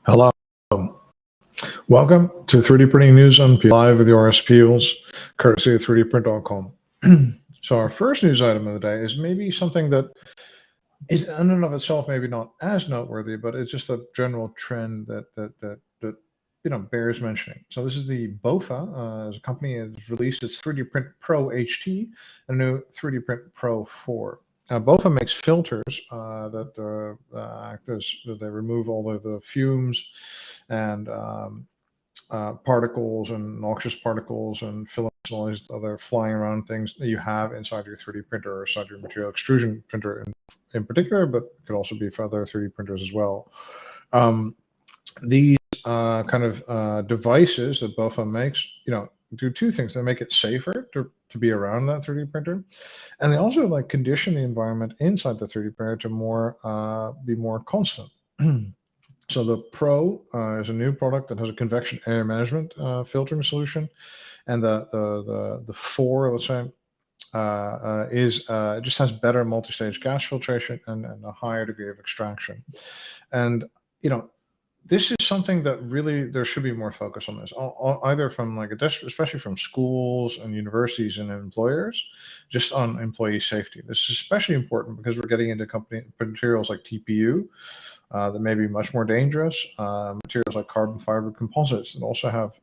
Hello. Welcome to 3D Printing News Unpeeled, live with your Peels, courtesy of 3dprint.com. So our first news item of the day is maybe something that is in and of itself maybe not as noteworthy, but it's just a general trend that bears mentioning. So this is the BofA, as a company has released its 3D Print Pro HT, a new 3D Print Pro 4. BofA makes filters that act as they remove all of the fumes and particles and noxious particles and filaments and all these other flying around things that you have inside your 3D printer or inside your material extrusion printer in particular, but it could also be for other 3D printers as well. These devices that BofA makes, do two things. They make it safer to be around that 3D printer, and they also condition the environment inside the 3D printer to be more constant. So the Pro is a new product that has a convection air management filtering solution, and the 4, let's say, it just has better multi-stage gas filtration and a higher degree of extraction. And this is something that really there should be more focus on this, either from especially from schools and universities and employers, just on employee safety. This is especially important because we're getting into materials like TPU that may be much more dangerous, materials like carbon fiber composites that also have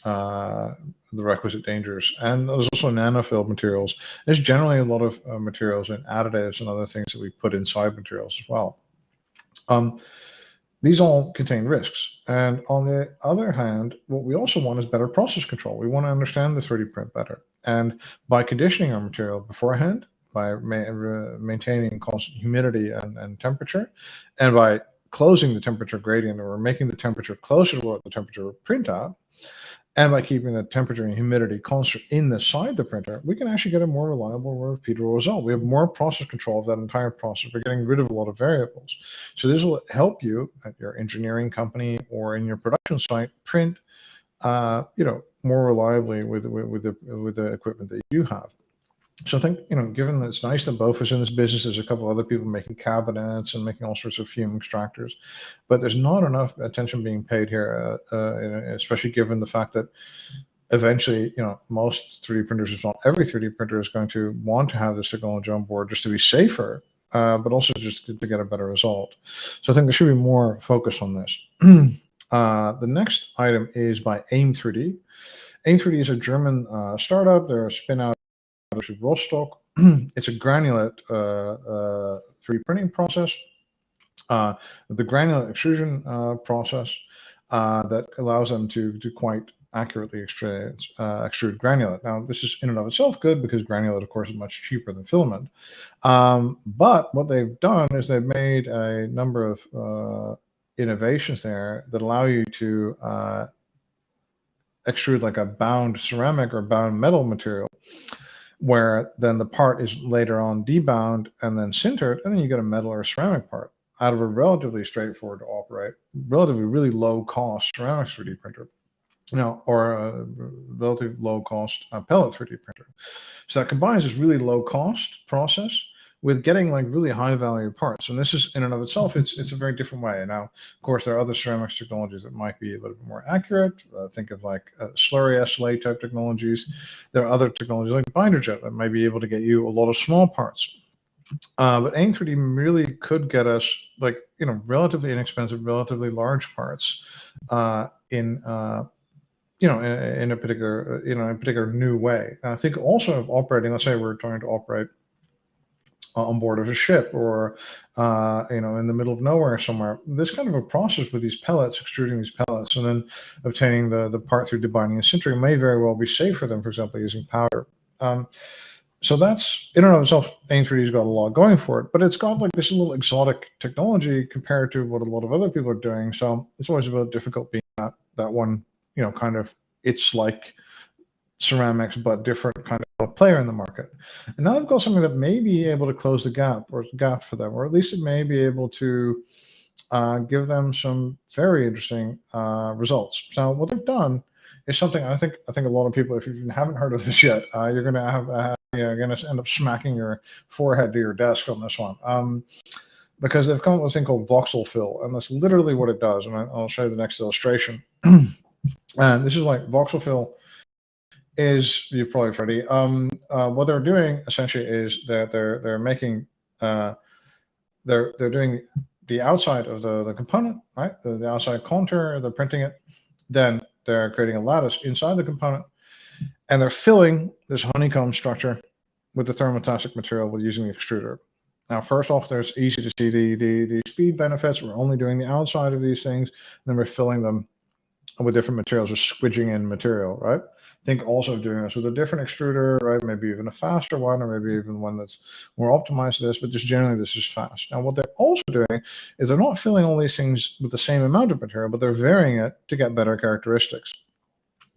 the requisite dangers. And there's also nanofilled materials. There's generally a lot of materials and additives and other things that we put inside materials as well. These all contain risks. And on the other hand, what we also want is better process control. We want to understand the 3D print better. And by conditioning our material beforehand, by maintaining constant humidity and temperature, and by closing the temperature gradient, or making the temperature closer to what the temperature would print at, and by keeping the temperature and humidity constant inside the printer, we can actually get a more reliable, repeatable result. We have more process control of that entire process. We're getting rid of a lot of variables. So this will help you at your engineering company or in your production site print, more reliably with the equipment that you have. So I think, given that it's nice that BofA's in this business, there's a couple other people making cabinets and making all sorts of fume extractors, but there's not enough attention being paid here, especially given the fact that eventually, most 3D printers, if not every 3D printer, is going to want to have this technology on board just to be safer, but also just to get a better result. So I think there should be more focus on this. The next item is by AIM3D. AIM3D is a German startup. They're a spin-out of Rostock. It's a granulate 3D printing process, the granulate extrusion process that allows them to quite accurately extrude granulate. Now, this is in and of itself good because granulate, of course, is much cheaper than filament. But what they've done is they've made a number of innovations there that allow you to extrude like a bound ceramic or bound metal material, where then the part is later on debound and then sintered, and then you get a metal or a ceramic part out of a relatively straightforward to operate, relatively really low cost ceramic 3D printer, or a relatively low cost pellet 3D printer. So that combines this really low cost process with getting really high value parts. And this is in and of itself, it's a very different way. Now, of course, there are other ceramics technologies that might be a little bit more accurate. Think of slurry SLA type technologies. There are other technologies like binder jet that might be able to get you a lot of small parts. But AIM3D really could get us relatively inexpensive, relatively large parts in a particular new way. And I think also of operating, let's say we're trying to operate on board of a ship or in the middle of nowhere somewhere, this kind of a process with these pellets, extruding these pellets and then obtaining the part through debinding and sintering may very well be safer than, for example, using powder. So that's in and of itself, AIM3D's got a lot going for it, but it's got this little exotic technology compared to what a lot of other people are doing. So it's always a bit difficult being that one, it's like ceramics, but different kind of player in the market. And now they've got something that may be able to close the gap for them, or at least it may be able to give them some very interesting results. So what they've done is something I think a lot of people, if you haven't heard of this yet, you're going to end up smacking your forehead to your desk on this one. because they've come up with this thing called Voxel Fill, and that's literally what it does. And I'll show you the next illustration. And this is like Voxel Fill is, you've probably heard already. What they're doing essentially is that they're making they're doing the outside of the component, right? The outside contour, they're printing it. Then they're creating a lattice inside the component, and they're filling this honeycomb structure with the thermoplastic material with using the extruder. Now, first off, there's easy to see the speed benefits. We're only doing the outside of these things, and then we're filling them with different materials, or squidging in material, right? Think also of doing this with a different extruder, right? Maybe even a faster one, or maybe even one that's more optimized to this, but just generally this is fast. Now, what they're also doing is they're not filling all these things with the same amount of material, but they're varying it to get better characteristics,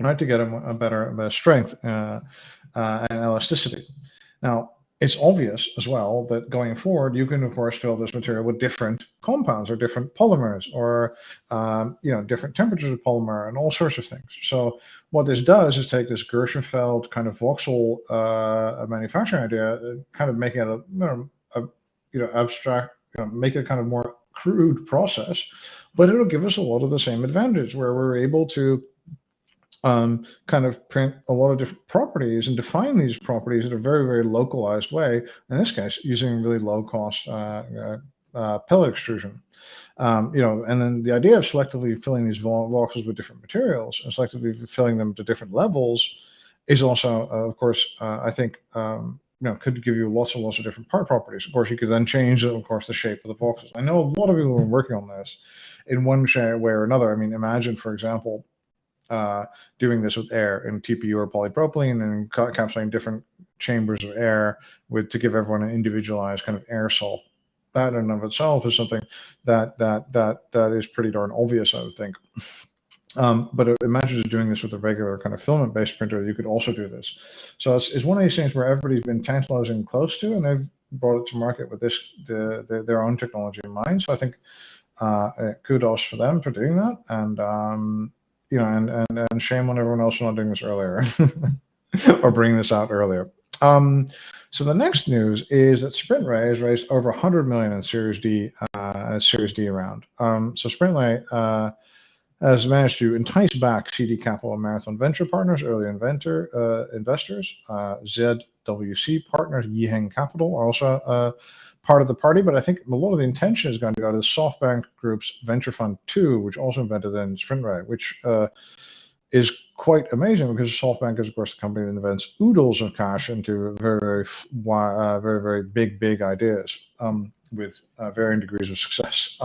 right? To get a better strength and elasticity. Now, it's obvious as well that going forward, you can, of course, fill this material with different compounds or different polymers, or different temperatures of polymer and all sorts of things. So what this does is take this Gershenfeld kind of voxel manufacturing idea, kind of making it a abstract, make it kind of more crude process, but it'll give us a lot of the same advantage, where we're able to kind of print a lot of different properties and define these properties in a very, very localized way. In this case, using really low cost pellet extrusion. And then the idea of selectively filling these voxels with different materials and selectively filling them to different levels is also, of course, I think, could give you lots and lots of different part properties. Of course, you could then change, of course, the shape of the voxels. I know a lot of people have been working on this in one way or another. I mean, imagine, for example, doing this with air in TPU or polypropylene, and encapsulating different chambers of air to give everyone an individualized kind of aerosol. That in and of itself is something that is pretty darn obvious, I would think. But imagine just doing this with a regular kind of filament-based printer. You could also do this. So it's one of these things where everybody's been tantalizing close to, and they've brought it to market with their own technology in mind. So I think kudos for them for doing that, and and shame on everyone else for not doing this earlier or bringing this out earlier. So the next news is that Sprintray has raised over 100 million in Series D round. So Sprintray has managed to entice back CD Capital and Marathon Venture Partners, early investors. ZWC Partners, Yiheng Capital are also part of the party, but I think a lot of the intention is going to go to the SoftBank Group's Venture Fund 2, which also invested in Sprintray, which is quite amazing, because SoftBank is, of course, the company that invests oodles of cash into very, very big ideas with varying degrees of success.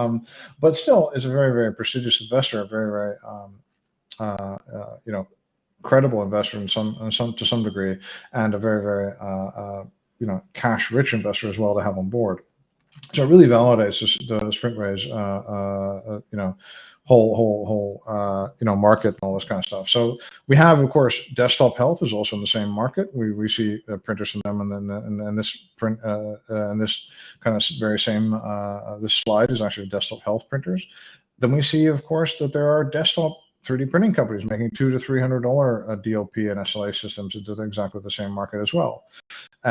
But still, is a very, very prestigious investor, a very, very credible investor to some degree, and a very, very cash-rich investor as well to have on board. So it really validates the Sprintray's whole market and all this kind of stuff. So we have, of course, Desktop Health is also in the same market. We see printers from them, and this print and this kind of very same this slide is actually Desktop Health printers. Then we see, of course, that there are desktop 3D printing companies making $200 to $300 DLP and SLA systems into exactly the same market as well.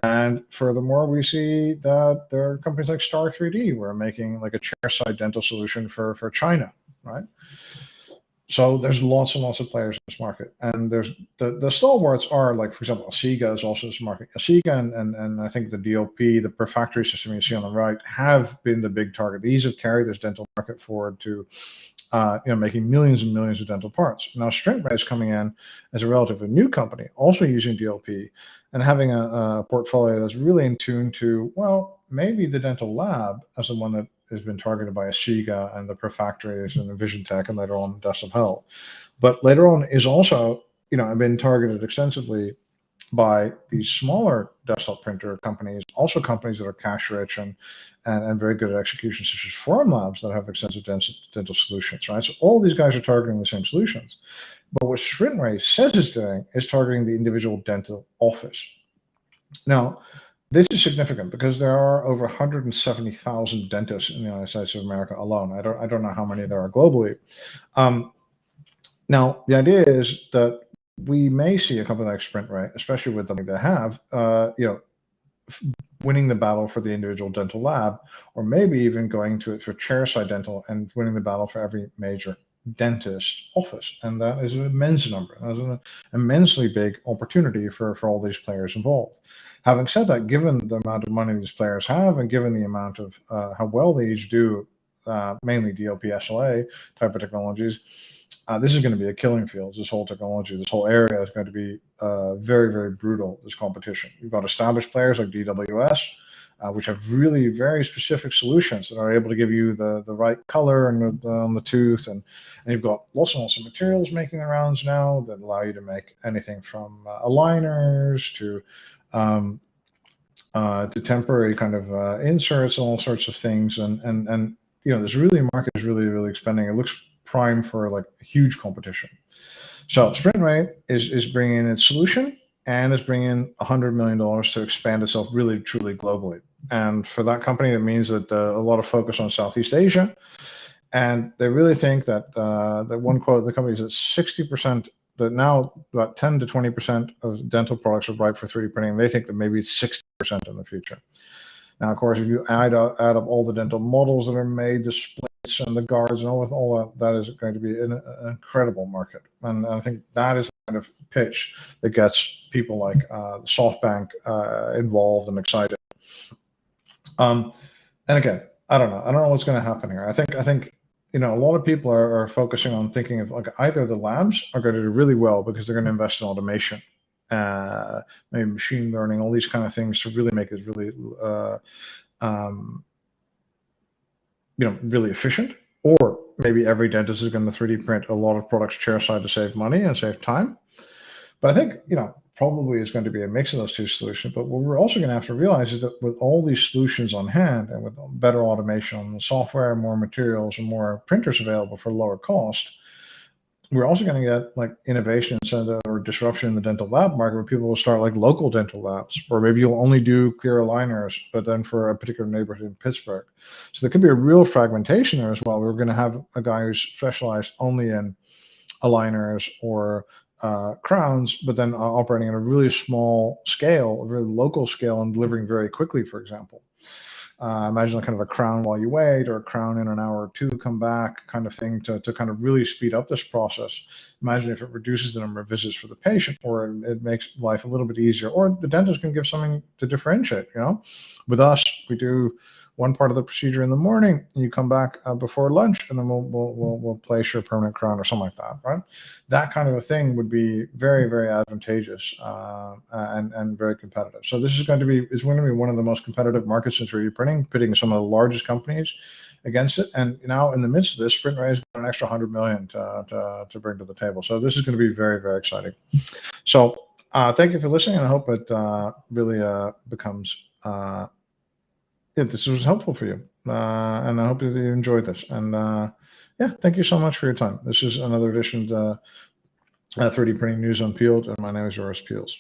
And furthermore, we see that there are companies like Star 3D who are making like a chairside dental solution for China, right? So there's lots and lots of players in this market, and there's the stalwarts are, like, for example, Asiga is also in this market. Asiga and I think the DLP, the per factory system you see on the right, have been the big target. These have carried this dental market forward to making millions and millions of dental parts. Now, Sprintray is coming in as a relatively new company, also using DLP, and having a portfolio that's really in tune to, well, maybe the dental lab as the one that has been targeted by Asiga and the per factories and the Vision Tech, and later on Desktop Health. But later on is also, been targeted extensively by these smaller desktop printer companies, also companies that are cash rich and very good at execution, such as Formlabs, that have extensive dental solutions, right? So all these guys are targeting the same solutions. But what Sprintray says it's doing is targeting the individual dental office. Now, this is significant because there are over 170,000 dentists in the United States of America alone. I don't know how many there are globally. Now, the idea is that we may see a company like Sprintray, especially with the money they have, winning the battle for the individual dental lab, or maybe even going to it for chairside dental and winning the battle for every major dentist office. And that is an immense number. That's an immensely big opportunity for all these players involved. Having said that, given the amount of money these players have, and given the amount of how well they each do, mainly DLP SLA type of technologies, this is going to be a killing field. This whole technology, this whole area is going to be very, very brutal, this competition. You've got established players like DWS, which have really very specific solutions that are able to give you the right color and on the tooth. And you've got lots and lots of materials making the rounds now that allow you to make anything from aligners to temporary kind of inserts and all sorts of things. And this market is really, really expanding. It looks prime for like huge competition. So Sprintray is bringing in its solution and is bringing $100 million to expand itself really, truly globally. And for that company, it means that a lot of focus on Southeast Asia. And they really think that that one quote of the company is that 60%, that now about 10 to 20% of dental products are ripe for 3D printing. They think that maybe it's 60% in the future. Now, of course, if you add up all the dental models that are made, the splits and the guards and all that is going to be an incredible market. And I think that is the kind of pitch that gets people like SoftBank involved and excited. And again, I don't know what's going to happen here. I think a lot of people are focusing on thinking of like either the labs are going to do really well because they're going to invest in automation, maybe machine learning, all these kind of things to really make it really, really efficient. Or maybe every dentist is going to 3D print a lot of products chairside to save money and save time. But I think, probably is going to be a mix of those two solutions. But what we're also going to have to realize is that with all these solutions on hand and with better automation on the software, more materials, and more printers available for lower cost, we're also going to get like innovation or disruption in the dental lab market where people will start like local dental labs, or maybe you'll only do clear aligners, but then for a particular neighborhood in Pittsburgh. So there could be a real fragmentation there as well. We're going to have a guy who's specialized only in aligners or crowns, but then operating at a really small scale, a really local scale, and delivering very quickly, for example. Imagine kind of a crown while you wait, or a crown in an hour or two, come back kind of thing to kind of really speed up this process. Imagine if it reduces the number of visits for the patient, or it makes life a little bit easier, or the dentist can give something to differentiate. With us, we do one part of the procedure in the morning, and you come back before lunch, and then we'll place your permanent crown or something like that, right? That kind of a thing would be very, very advantageous and very competitive. So this is going to be one of the most competitive markets in 3D printing, pitting some of the largest companies against it. And now in the midst of this, Sprintray has got an extra $100 million to bring to the table. So this is going to be very, very exciting. So thank you for listening, and I hope it really becomes. This was helpful for you, and I hope that you enjoyed this. And thank you so much for your time. This is another edition of 3D Printing News Unpeeled, and my name is Joris Peels.